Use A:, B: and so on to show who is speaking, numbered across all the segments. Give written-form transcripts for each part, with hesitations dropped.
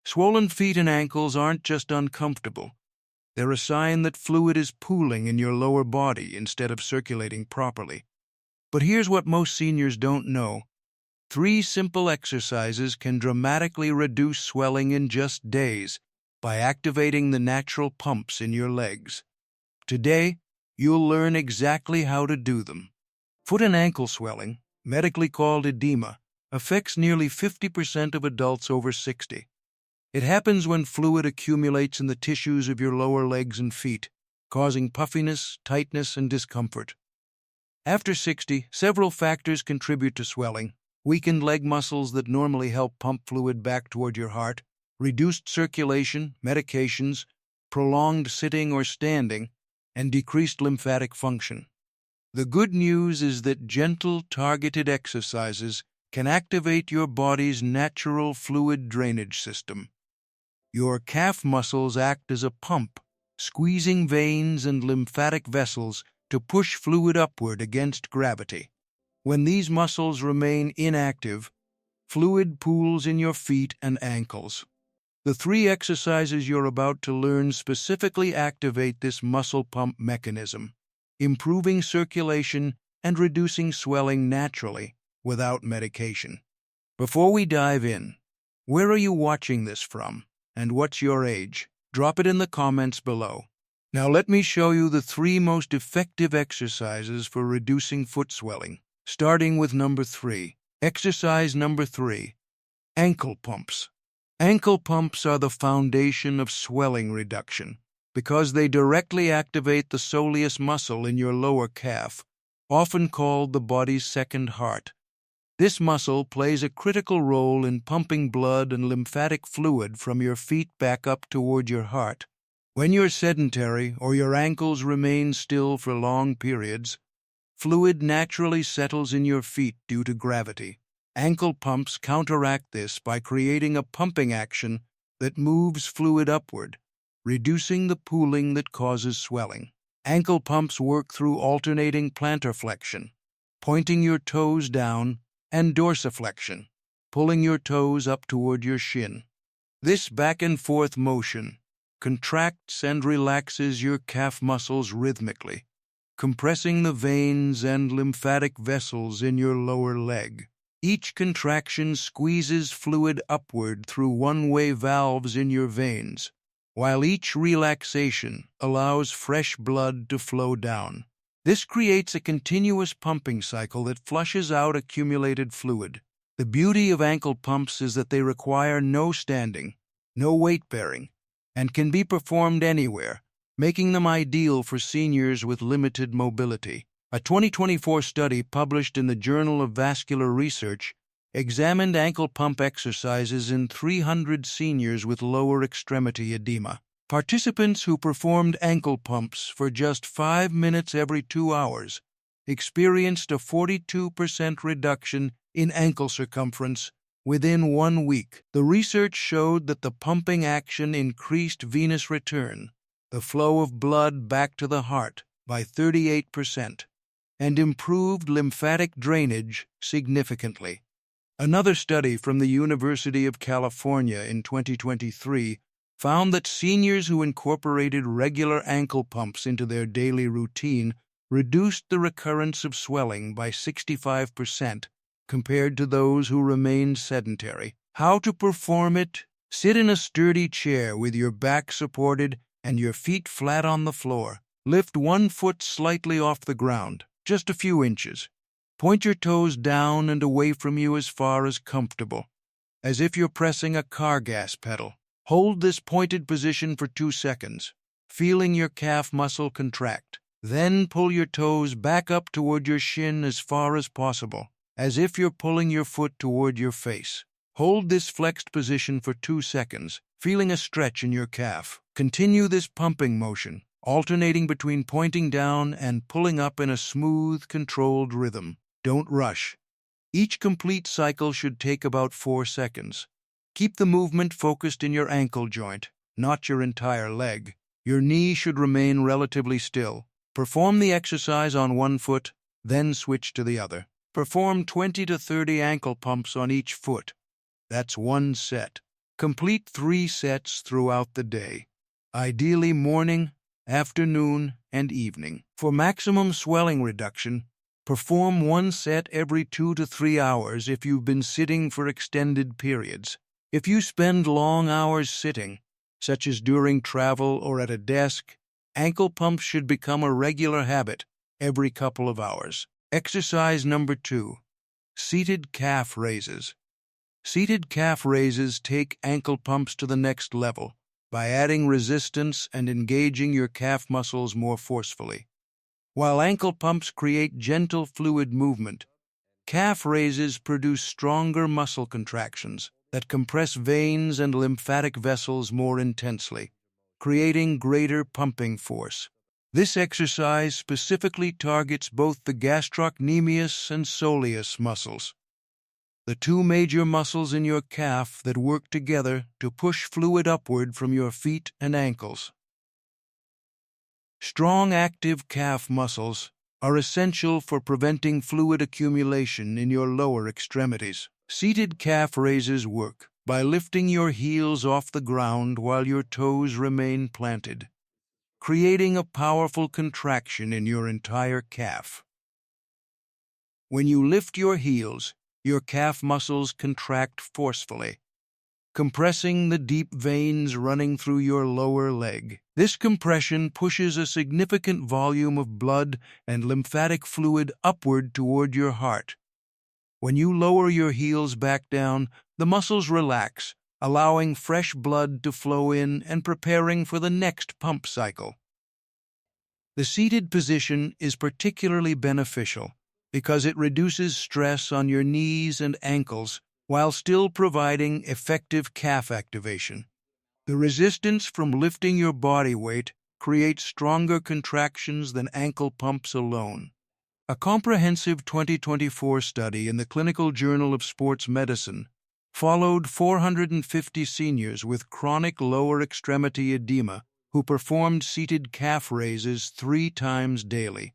A: Swollen feet and ankles aren't just uncomfortable. They're a sign that fluid is pooling in your lower body instead of circulating properly. But here's what most seniors don't know. 3 simple exercises can dramatically reduce swelling in just days by activating the natural pumps in your legs. Today, you'll learn exactly how to do them. Foot and ankle swelling, medically called edema, affects nearly 50% of adults over 60. It happens when fluid accumulates in the tissues of your lower legs and feet, causing puffiness, tightness, and discomfort. After 60, several factors contribute to swelling: weakened leg muscles that normally help pump fluid back toward your heart, reduced circulation, medications, prolonged sitting or standing, and decreased lymphatic function. The good news is that gentle, targeted exercises can activate your body's natural fluid drainage system. Your calf muscles act as a pump, squeezing veins and lymphatic vessels to push fluid upward against gravity. When these muscles remain inactive, fluid pools in your feet and ankles. The 3 exercises you're about to learn specifically activate this muscle pump mechanism, improving circulation and reducing swelling naturally without medication. Before we dive in, where are you watching this from, and what's your age? Drop it in the comments below. Now let me show you the 3 most effective exercises for reducing foot swelling, starting with number 3. Exercise number 3, ankle pumps. Ankle pumps are the foundation of swelling reduction because they directly activate the soleus muscle in your lower calf, often called the body's second heart. This muscle plays a critical role in pumping blood and lymphatic fluid from your feet back up toward your heart. When you're sedentary or your ankles remain still for long periods, fluid naturally settles in your feet due to gravity. Ankle pumps counteract this by creating a pumping action that moves fluid upward, reducing the pooling that causes swelling. Ankle pumps work through alternating plantar flexion, pointing your toes down, and dorsiflexion, pulling your toes up toward your shin. This back-and-forth motion contracts and relaxes your calf muscles rhythmically, compressing the veins and lymphatic vessels in your lower leg. Each contraction squeezes fluid upward through one-way valves in your veins, while each relaxation allows fresh blood to flow down. This creates a continuous pumping cycle that flushes out accumulated fluid. The beauty of ankle pumps is that they require no standing, no weight-bearing, and can be performed anywhere, making them ideal for seniors with limited mobility. A 2024 study published in the Journal of Vascular Research examined ankle pump exercises in 300 seniors with lower extremity edema. Participants who performed ankle pumps for just 5 minutes every 2 hours experienced a 42% reduction in ankle circumference within 1 week. The research showed that the pumping action increased venous return, the flow of blood back to the heart, by 38%, and improved lymphatic drainage significantly. Another study from the University of California in 2023 found that seniors who incorporated regular ankle pumps into their daily routine reduced the recurrence of swelling by 65% compared to those who remained sedentary. How to perform it? Sit in a sturdy chair with your back supported and your feet flat on the floor. Lift 1 foot slightly off the ground, just a few inches. Point your toes down and away from you as far as comfortable, as if you're pressing a car gas pedal. Hold this pointed position for 2 seconds, feeling your calf muscle contract. Then pull your toes back up toward your shin as far as possible, as if you're pulling your foot toward your face. Hold this flexed position for 2 seconds, feeling a stretch in your calf. Continue this pumping motion, alternating between pointing down and pulling up in a smooth, controlled rhythm. Don't rush. Each complete cycle should take about 4 seconds. Keep the movement focused in your ankle joint, not your entire leg. Your knee should remain relatively still. Perform the exercise on 1 foot, then switch to the other. Perform 20 to 30 ankle pumps on each foot. That's 1 set. Complete 3 sets throughout the day, ideally morning, afternoon, and evening. For maximum swelling reduction, perform 1 set every 2 to 3 hours if you've been sitting for extended periods. If you spend long hours sitting, such as during travel or at a desk, ankle pumps should become a regular habit every couple of hours. Exercise number 2. Seated calf raises. Seated calf raises take ankle pumps to the next level by adding resistance and engaging your calf muscles more forcefully. While ankle pumps create gentle fluid movement, calf raises produce stronger muscle contractions that compress veins and lymphatic vessels more intensely, creating greater pumping force. This exercise specifically targets both the gastrocnemius and soleus muscles, the 2 major muscles in your calf that work together to push fluid upward from your feet and ankles. Strong active calf muscles are essential for preventing fluid accumulation in your lower extremities. Seated calf raises work by lifting your heels off the ground while your toes remain planted, creating a powerful contraction in your entire calf. When you lift your heels, your calf muscles contract forcefully, compressing the deep veins running through your lower leg. This compression pushes a significant volume of blood and lymphatic fluid upward toward your heart. When you lower your heels back down, the muscles relax, allowing fresh blood to flow in and preparing for the next pump cycle. The seated position is particularly beneficial because it reduces stress on your knees and ankles while still providing effective calf activation. The resistance from lifting your body weight creates stronger contractions than ankle pumps alone. A comprehensive 2024 study in the Clinical Journal of Sports Medicine followed 450 seniors with chronic lower extremity edema who performed seated calf raises 3 times daily.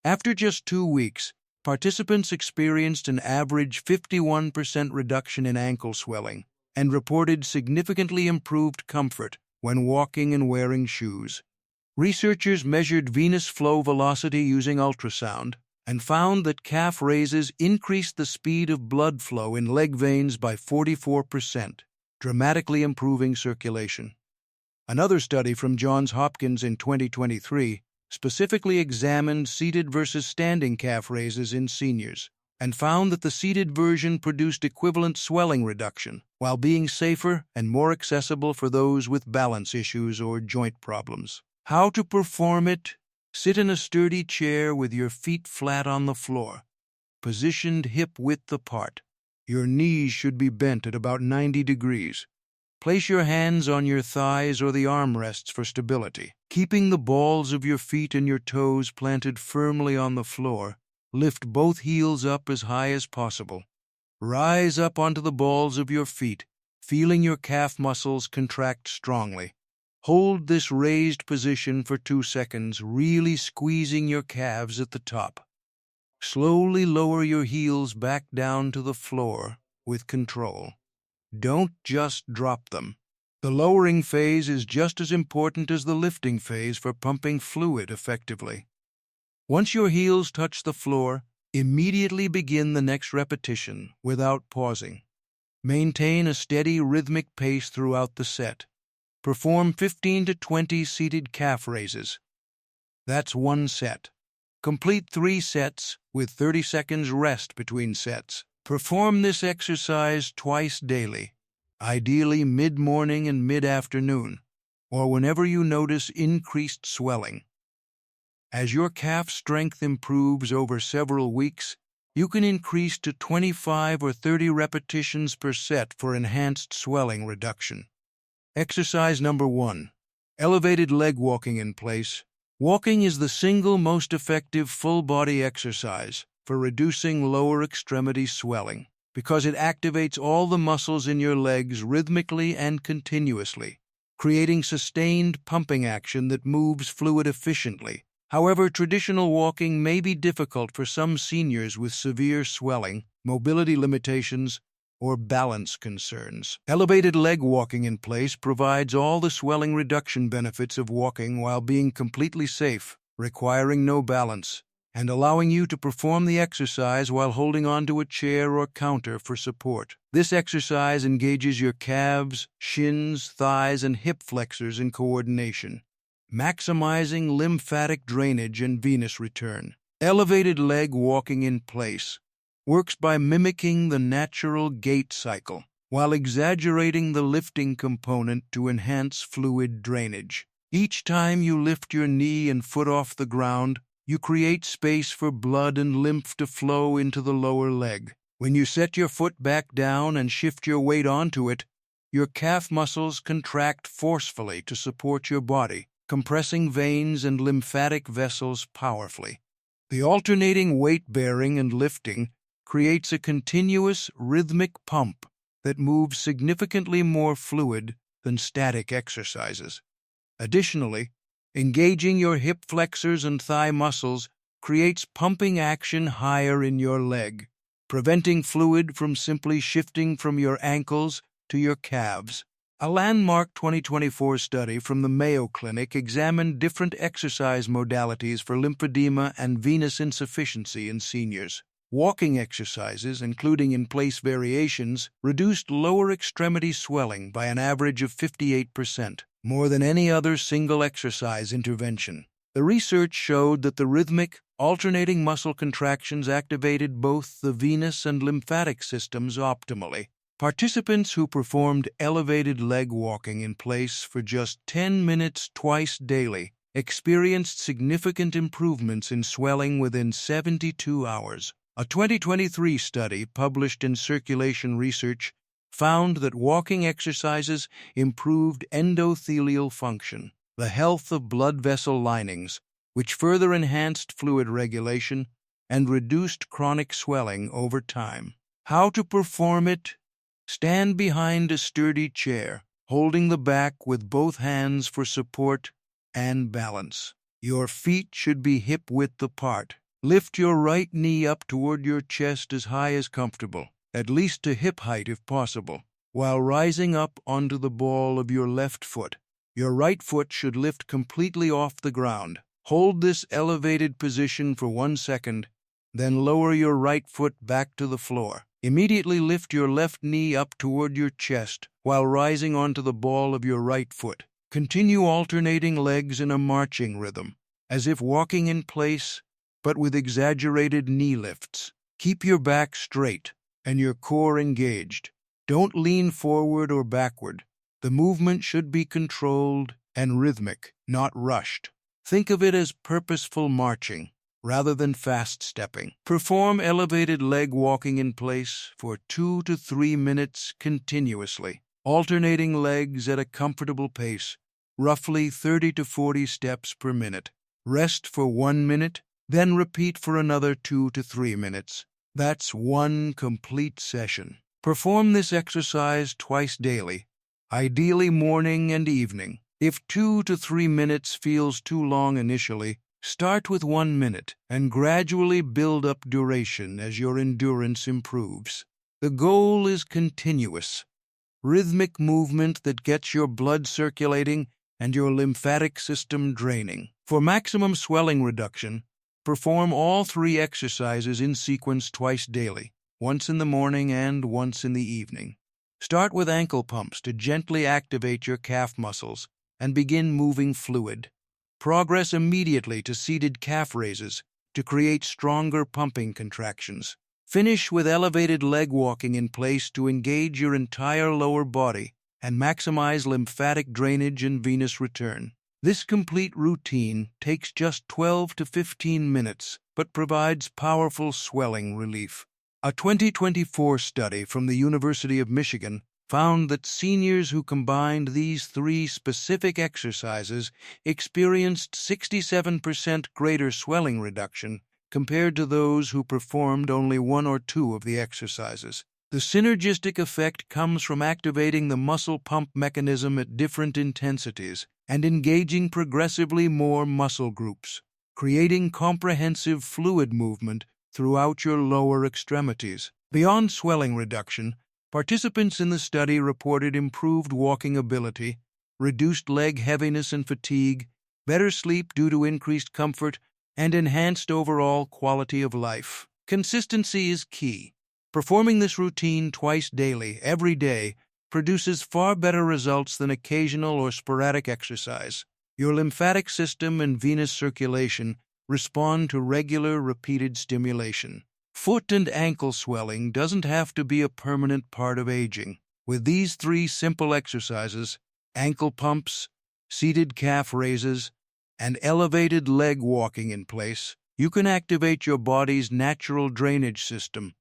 A: After just 2 weeks, participants experienced an average 51% reduction in ankle swelling and reported significantly improved comfort when walking and wearing shoes. Researchers measured venous flow velocity using ultrasound and found that calf raises increased the speed of blood flow in leg veins by 44%, dramatically improving circulation. Another study from Johns Hopkins in 2023 specifically examined seated versus standing calf raises in seniors and found that the seated version produced equivalent swelling reduction while being safer and more accessible for those with balance issues or joint problems. How to perform it? Sit in a sturdy chair with your feet flat on the floor, positioned hip-width apart. Your knees should be bent at about 90 degrees. Place your hands on your thighs or the armrests for stability. Keeping the balls of your feet and your toes planted firmly on the floor, lift both heels up as high as possible. Rise up onto the balls of your feet, feeling your calf muscles contract strongly. Hold this raised position for 2 seconds, really squeezing your calves at the top. Slowly lower your heels back down to the floor with control. Don't just drop them. The lowering phase is just as important as the lifting phase for pumping fluid effectively. Once your heels touch the floor, immediately begin the next repetition without pausing. Maintain a steady rhythmic pace throughout the set. Perform 15 to 20 seated calf raises. That's 1 set. Complete 3 sets with 30 seconds rest between sets. Perform this exercise twice daily, ideally mid-morning and mid-afternoon, or whenever you notice increased swelling. As your calf strength improves over several weeks, you can increase to 25 or 30 repetitions per set for enhanced swelling reduction. Exercise number 1. Elevated leg walking in place. Walking is the single most effective full-body exercise for reducing lower extremity swelling because it activates all the muscles in your legs rhythmically and continuously, creating sustained pumping action that moves fluid efficiently. However, traditional walking may be difficult for some seniors with severe swelling, mobility limitations, or balance concerns. Elevated leg walking in place provides all the swelling reduction benefits of walking while being completely safe, requiring no balance, and allowing you to perform the exercise while holding onto a chair or counter for support. This exercise engages your calves, shins, thighs, and hip flexors in coordination, maximizing lymphatic drainage and venous return. Elevated leg walking in place works by mimicking the natural gait cycle, while exaggerating the lifting component to enhance fluid drainage. Each time you lift your knee and foot off the ground, you create space for blood and lymph to flow into the lower leg. When you set your foot back down and shift your weight onto it, your calf muscles contract forcefully to support your body, compressing veins and lymphatic vessels powerfully. The alternating weight-bearing and lifting creates a continuous, rhythmic pump that moves significantly more fluid than static exercises. Additionally, engaging your hip flexors and thigh muscles creates pumping action higher in your leg, preventing fluid from simply shifting from your ankles to your calves. A landmark 2024 study from the Mayo Clinic examined different exercise modalities for lymphedema and venous insufficiency in seniors. Walking exercises, including in-place variations, reduced lower extremity swelling by an average of 58%, more than any other single exercise intervention. The research showed that the rhythmic, alternating muscle contractions activated both the venous and lymphatic systems optimally. Participants who performed elevated leg walking in place for just 10 minutes twice daily experienced significant improvements in swelling within 72 hours. A 2023 study published in Circulation Research found that walking exercises improved endothelial function, the health of blood vessel linings, which further enhanced fluid regulation and reduced chronic swelling over time. How to perform it? Stand behind a sturdy chair, holding the back with both hands for support and balance. Your feet should be hip-width apart. Lift your right knee up toward your chest as high as comfortable, at least to hip height if possible, while rising up onto the ball of your left foot. Your right foot should lift completely off the ground. Hold this elevated position for 1 second, then lower your right foot back to the floor. Immediately lift your left knee up toward your chest while rising onto the ball of your right foot. Continue alternating legs in a marching rhythm, as if walking in place, but with exaggerated knee lifts. Keep your back straight and your core engaged. Don't lean forward or backward. The movement should be controlled and rhythmic, not rushed. Think of it as purposeful marching, rather than fast stepping. Perform elevated leg walking in place for 2 to 3 minutes continuously, alternating legs at a comfortable pace, roughly 30 to 40 steps per minute. Rest for 1 minute, then repeat for another 2 to 3 minutes. That's one complete session. Perform this exercise twice daily, ideally morning and evening. If 2 to 3 minutes feels too long initially, start with 1 minute and gradually build up duration as your endurance improves. The goal is continuous, rhythmic movement that gets your blood circulating and your lymphatic system draining. For maximum swelling reduction, perform all 3 exercises in sequence twice daily, once in the morning and once in the evening. Start with ankle pumps to gently activate your calf muscles and begin moving fluid. Progress immediately to seated calf raises to create stronger pumping contractions. Finish with elevated leg walking in place to engage your entire lower body and maximize lymphatic drainage and venous return. This complete routine takes just 12 to 15 minutes, but provides powerful swelling relief. A 2024 study from the University of Michigan found that seniors who combined these 3 specific exercises experienced 67% greater swelling reduction compared to those who performed only 1 or 2 of the exercises. The synergistic effect comes from activating the muscle pump mechanism at different intensities and engaging progressively more muscle groups, creating comprehensive fluid movement throughout your lower extremities. Beyond swelling reduction, Participants in the study reported improved walking ability, reduced leg heaviness and fatigue, better sleep due to increased comfort, and enhanced overall quality of life. Consistency is key. Performing this routine twice daily, every day, produces far better results than occasional or sporadic exercise. Your lymphatic system and venous circulation respond to regular, repeated stimulation. Foot and ankle swelling doesn't have to be a permanent part of aging. With these 3 simple exercises, ankle pumps, seated calf raises, and elevated leg walking in place, you can activate your body's natural drainage system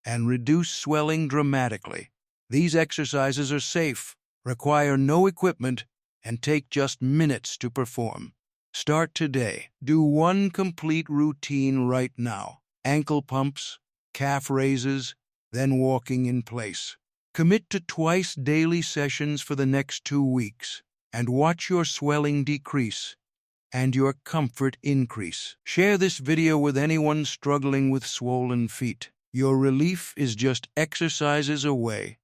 A: and reduce swelling dramatically. These exercises are safe, require no equipment, and take just minutes to perform. Start today. Do 1 complete routine right now. Ankle pumps, calf raises, then walking in place. Commit to twice daily sessions for the next 2 weeks, and watch your swelling decrease and your comfort increase. Share this video with anyone struggling with swollen feet. Your relief is just exercises away.